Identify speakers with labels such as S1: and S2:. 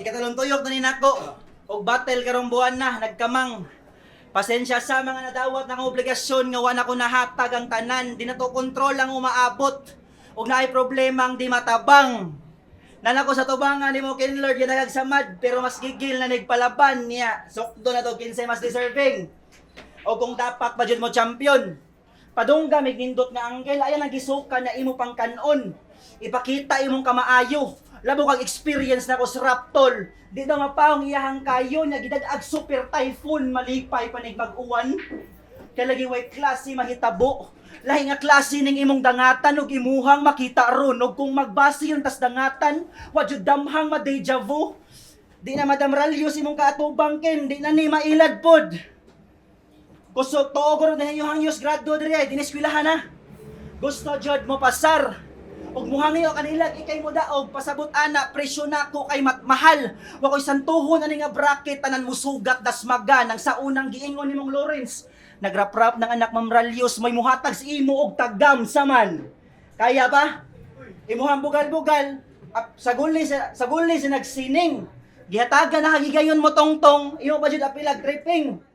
S1: ikatalong tuyok na ninako. Og battle karong buwan na, nagkamang. Pasensya sa mga nadawat ng obligasyon nga wala ko nahatag ang tanan. Di na to kontrol ang umaabot. Og naay problema ang di matabang. Nanako sa tubangan ni mo Kinlord yung nagagsamad, pero mas gigil na nagpalaban niya. Sokdo na to, kinsay mas deserving. O kung dapat ba dyan mo champion. Padungga may nindot nga anggel, ayan ang gisuka na imo pang kanon. Ipakita imong kamaayo. Labo kang experience na ko sa Raptol. Di na mapaong iyahang kayo na gidag-ag super typhoon malipay panig mag-uwan. Kaya lagi way klase mahitabo. Lahi nga klase ning imong dangatan ug imuhang makita ron. Ug kung magbase yun tas dangatan, wadyo damhang ma-deja vu. Di na Madam Ralios imong kaatubang ken, di na ni mailad pod. Gusto to guro na yung yus grado diri ay dineskwelahan na. Gusto jud mo pasar. Ug muhangiyo kanila ikay mo daog pasabot ana presyo nako kay mahal. Wa koy santuhon ani nga bracket tanan musugat dasmaga nang sa unang giingon nimong Lawrence. Nagraprap ng anak Ma'am Ralios may muhatag si imo og tagam saman. Kaya ba? Imuhang bugal-bugal sa guli sa nagsining. Gihatagan na hagigayon mo tongtong, imo ba jud apilag tripping.